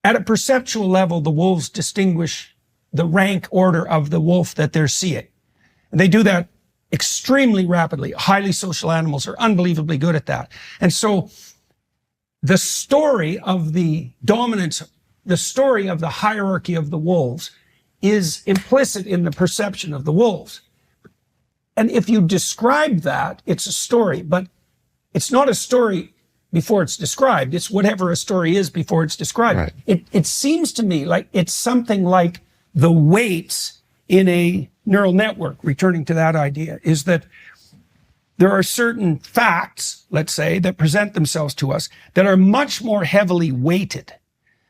At a perceptual level, the wolves distinguish the rank order of the wolf that they're seeing. And they do that extremely rapidly. Highly social animals are unbelievably good at that. And so the story of the dominance, the story of the hierarchy of the wolves is implicit in the perception of the wolves. And if you describe that, it's a story, but it's not a story before it's described. It's whatever a story is before it's described. Right. It seems to me like it's something like the weights in a neural network, returning to that idea, is that there are certain facts, let's say, that present themselves to us that are much more heavily weighted.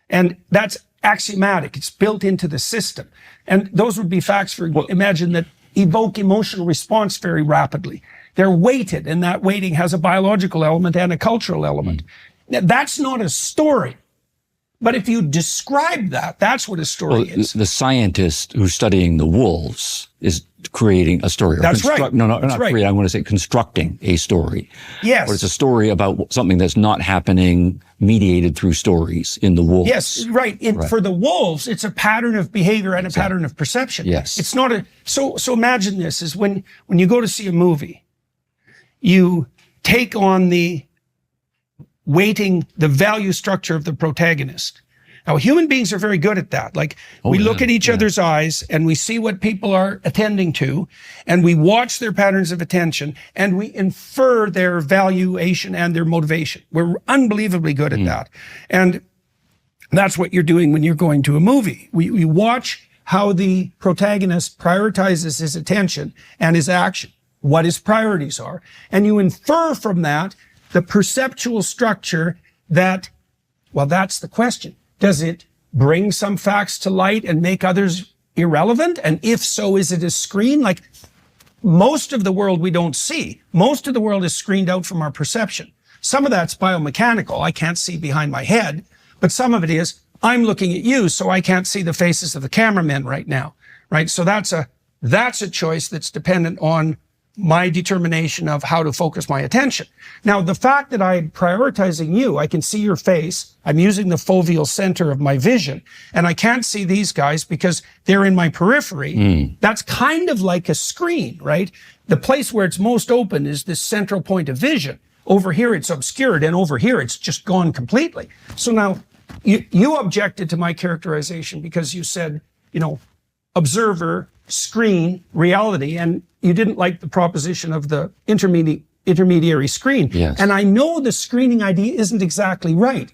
And that's axiomatic. It's built into the system. And those would be facts for, imagine, that evoke emotional response very rapidly. They're weighted, and that weighting has a biological element and a cultural element. Now, that's not a story. But if you describe that, that's what a story is. The scientist who's studying the wolves is creating a story. That's right. No, that's not right. creating. I want to say constructing a story. Yes. But it's a story about something that's not happening, mediated through stories in the wolves. Yes, right. For the wolves, it's a pattern of behavior and a pattern of perception. Yes. It's not so imagine this is when you go to see a movie, you take on the weighting, the value structure of the protagonist. Now, human beings are very good at that. Like, we look at each other's eyes and we see what people are attending to, and we watch their patterns of attention, and we infer their valuation and their motivation. We're unbelievably good at that. And that's what you're doing when you're going to a movie. We watch how the protagonist prioritizes his attention and his action, what his priorities are, and you infer from that the perceptual structure that, well, that's the question. Does it bring some facts to light and make others irrelevant? And if so, is it a screen? Like, most of the world we don't see. Most of the world is screened out from our perception. Some of that's biomechanical. I can't see behind my head, but some of it is, I'm looking at you, so I can't see the faces of the cameramen right now, right? So that's a choice that's dependent on my determination of how to focus my attention. Now, the fact that I'm prioritizing you, I can see your face, I'm using the foveal center of my vision, and I can't see these guys because they're in my periphery. That's kind of like a screen, right? The place where it's most open is this central point of vision. Over here, it's obscured, and over here, it's just gone completely. So now, you objected to my characterization because you said, observer, screen, reality, and you didn't like the proposition of the intermediary screen. Yes. And I know the screening idea isn't exactly right.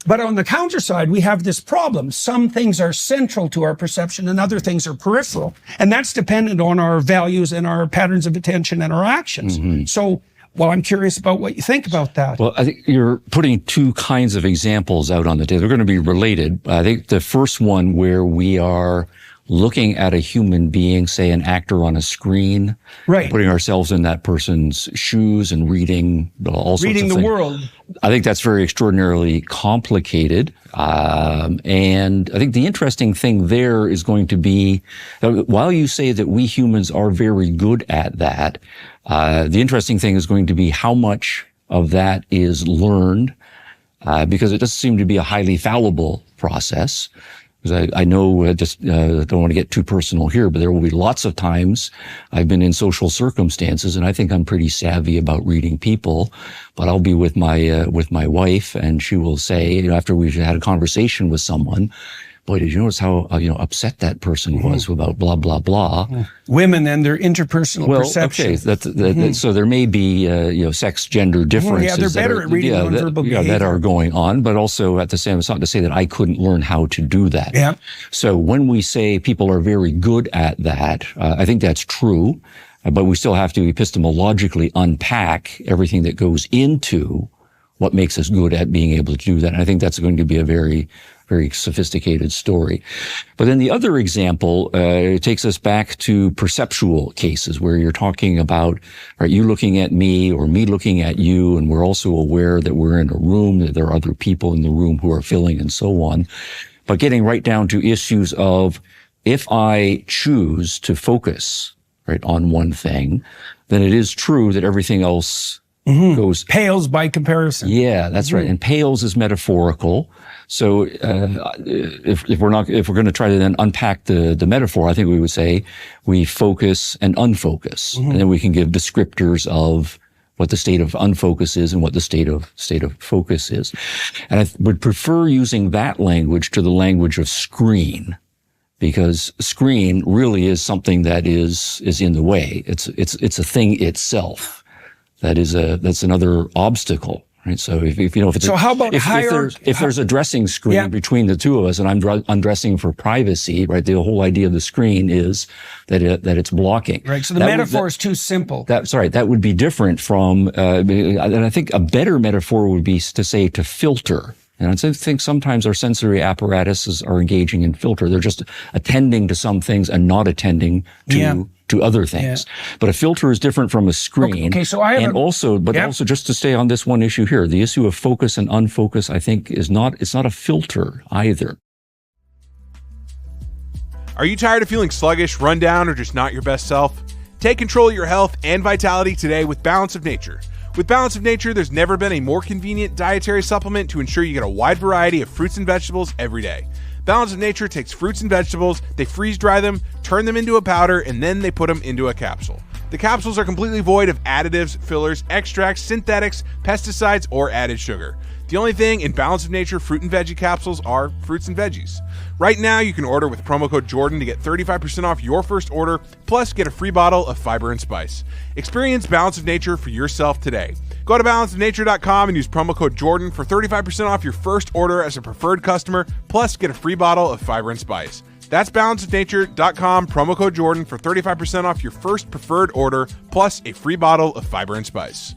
But on the counter side, we have this problem. Some things are central to our perception and other things are peripheral. And that's dependent on our values and our patterns of attention and our actions. So, well, I'm curious about what you think about that. Well, I think you're putting two kinds of examples out on the table. They're going to be related. I think the first one, where we are looking at a human being, say an actor on a screen, right, putting ourselves in that person's shoes and reading all sorts of things. Reading the world. I think that's very extraordinarily complicated. And I think the interesting thing there is going to be, while you say that we humans are very good at that, the interesting thing is going to be how much of that is learned, because it doesn't seem to be a highly fallible process. Because I know, don't want to get too personal here, but there will be lots of times I've been in social circumstances, and I think I'm pretty savvy about reading people. But I'll be with my wife, and she will say, after we've had a conversation with someone, boy, did you notice how upset that person was about blah blah blah? Women and their interpersonal perception. Okay, so there may be sex, gender differences. They're better at reading nonverbal behavior. That are going on, but also at the same, it's not to say that I couldn't learn how to do that. Yeah. So when we say people are very good at that, I think that's true, but we still have to epistemologically unpack everything that goes into what makes us good at being able to do that. And I think that's going to be a very, very sophisticated story. But then the other example takes us back to perceptual cases where you're talking about, right, you looking at me or me looking at you, and we're also aware that we're in a room, that there are other people in the room who are filling and so on. But getting right down to issues of, if I choose to focus, right, on one thing, then it is true that everything else goes Pales by comparison. Yeah, that's right. And pales is metaphorical. So if we're going to try to then unpack the metaphor, I think we would say we focus and unfocus, and then we can give descriptors of what the state of unfocus is and what the state of focus is. And I would prefer using that language to the language of screen, because screen really is something that is in the way. It's a thing itself. That's another obstacle, right? So if you know, if it's so how about if there's a dressing screen between the two of us, and I'm dressing for privacy, right? The whole idea of the screen is that it's blocking. Right. So the metaphor is too simple. That's right. That would be different from, and I think a better metaphor would be to say to filter. And I think sometimes our sensory apparatuses are engaging in filter. They're just attending to some things and not attending to other things. But a filter is different from a screen. Okay, so I have also just to stay on this one issue here, the issue of focus and unfocus, I think it's not a filter either. Are you tired of feeling sluggish, run down, or just not your best self? Take control of your health and vitality today with Balance of Nature. With Balance of Nature, there's never been a more convenient dietary supplement to ensure you get a wide variety of fruits and vegetables every day. Balance of Nature takes fruits and vegetables, they freeze dry them, turn them into a powder, and then they put them into a capsule. The capsules are completely void of additives, fillers, extracts, synthetics, pesticides, or added sugar. The only thing in Balance of Nature fruit and veggie capsules are fruits and veggies. Right now, you can order with promo code Jordan to get 35% off your first order, plus get a free bottle of fiber and spice. Experience Balance of Nature for yourself today. Go to balanceofnature.com and use promo code Jordan for 35% off your first order as a preferred customer, plus get a free bottle of fiber and spice. That's balanceofnature.com, promo code Jordan for 35% off your first preferred order, plus a free bottle of fiber and spice.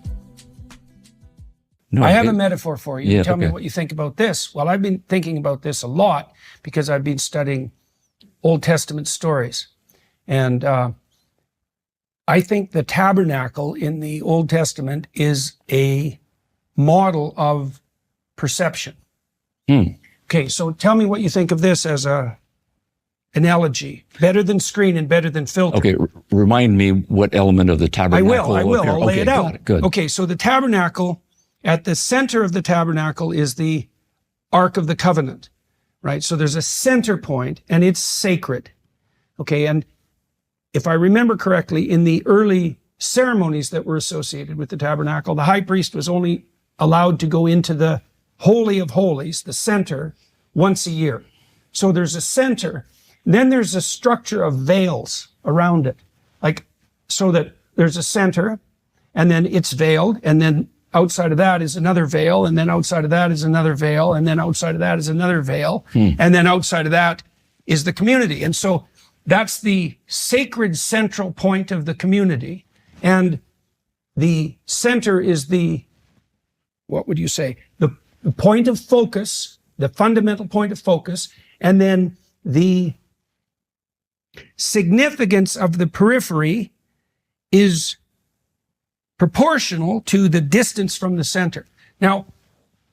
I have a metaphor for you. Tell me what you think about this. Well, I've been thinking about this a lot because I've been studying Old Testament stories. And I think the tabernacle in the Old Testament is a model of perception. Okay, so tell me what you think of this as a analogy. Better than screen and better than filter. Okay, remind me what element of the tabernacle. I will. I'll lay it out. Good. Okay, so the tabernacle, at the center of the tabernacle is the Ark of the Covenant, right? So there's a center point and it's sacred. Okay, and if I remember correctly, in the early ceremonies that were associated with the tabernacle, the high priest was only allowed to go into the Holy of Holies, the center, once a year. So there's a center. Then there's a structure of veils around it, like so that there's a center and then it's veiled, and then outside of that is another veil, and then outside of that is another veil, and then outside of that is another veil, and then outside of that is the community. And so that's the sacred central point of the community. And the center is the, what would you say, the point of focus, the fundamental point of focus, and then the significance of the periphery is proportional to the distance from the center. Now,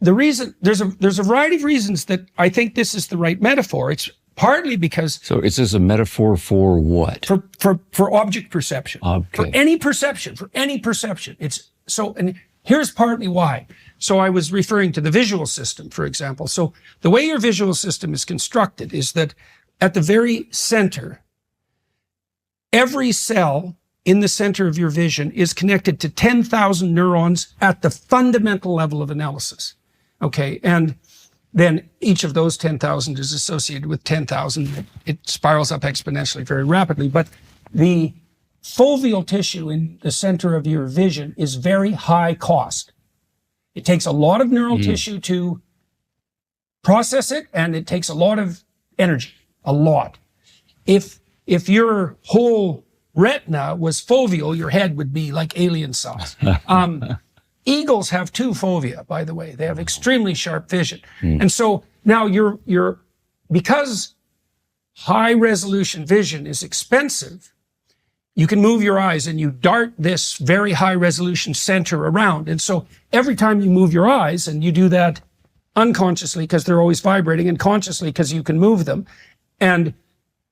the reason, there's a variety of reasons that I think this is the right metaphor. It's partly because... So is this a metaphor for what? For object perception. Okay. For any perception. It's so, and here's partly why. So I was referring to the visual system, for example. So the way your visual system is constructed is that at the very center, every cell in the center of your vision is connected to 10,000 neurons at the fundamental level of analysis. Okay, and then each of those 10,000 is associated with 10,000. It spirals up exponentially very rapidly. But the foveal tissue in the center of your vision is very high cost. It takes a lot of neural tissue to process it, and it takes a lot of energy, a lot. If your whole retina was foveal, your head would be like alien size. Eagles have two fovea, by the way. They have extremely sharp vision. And so now you're because high resolution vision is expensive, you can move your eyes and you dart this very high resolution center around. And so every time you move your eyes, and you do that unconsciously because they're always vibrating, and consciously because you can move them, and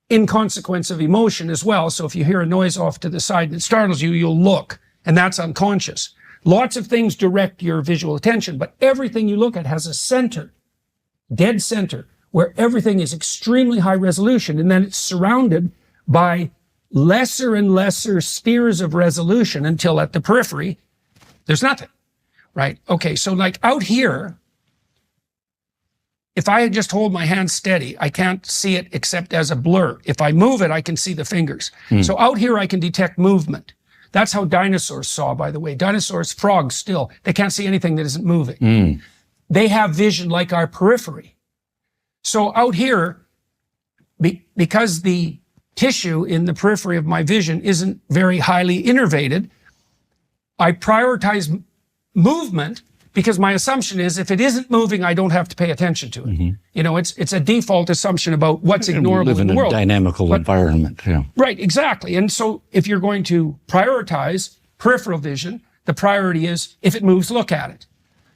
in consequence of emotion as well. So if you hear a noise off to the side that startles you, you'll look, and that's unconscious. Lots of things direct your visual attention, but everything you look at has a center, dead center, where everything is extremely high resolution, and then it's surrounded by lesser and lesser spheres of resolution until at the periphery, there's nothing, right? Okay, so like out here, if I just hold my hand steady, I can't see it except as a blur. If I move it, I can see the fingers. So out here, I can detect movement. That's how dinosaurs saw, by the way. Dinosaurs, frogs still, they can't see anything that isn't moving. They have vision like our periphery. So out here, because the tissue in the periphery of my vision isn't very highly innervated, I prioritize movement because my assumption is if it isn't moving, I don't have to pay attention to it. You know, it's a default assumption about what's ignorable in the world. We live in a dynamical environment. Yeah. Right, exactly. And so if you're going to prioritize peripheral vision, the priority is if it moves, look at it.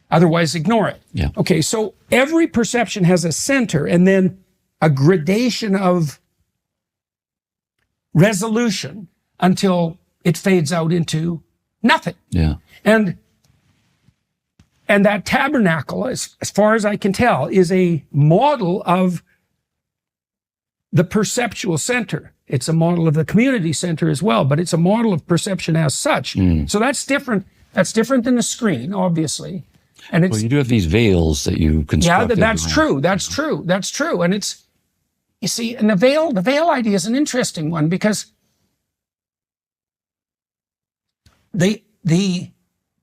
Otherwise, ignore it. Yeah. Okay, so every perception has a center and then a gradation of resolution until it fades out into nothing. Yeah. And that tabernacle, as far as I can tell, is a model of the perceptual center. It's a model of the community center as well, but it's a model of perception as such. So that's different. That's different than the screen, obviously. And it's, Well, you do have these veils that you constructed. yeah, that's true. That's true. That's true. And it's, you see, and the veil idea is an interesting one because the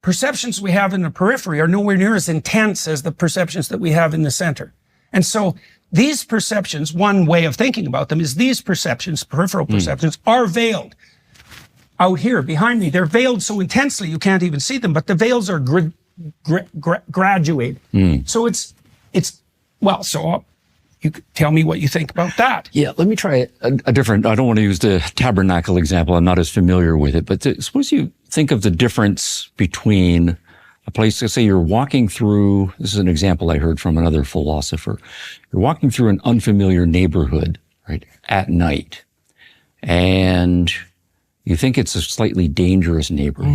perceptions we have in the periphery are nowhere near as intense as the perceptions that we have in the center. And so these perceptions, one way of thinking about them is these perceptions, peripheral perceptions, are veiled. Out here behind me, they're veiled so intensely you can't even see them, but the veils are graduated. So it's well, so you could tell me what you think about that. Yeah, let me try a different, I don't want to use the tabernacle example. I'm not as familiar with it, but suppose you think of the difference between a place, let's say you're walking through, this is an example I heard from another philosopher. You're walking through an unfamiliar neighborhood, right, at night, and you think it's a slightly dangerous neighborhood.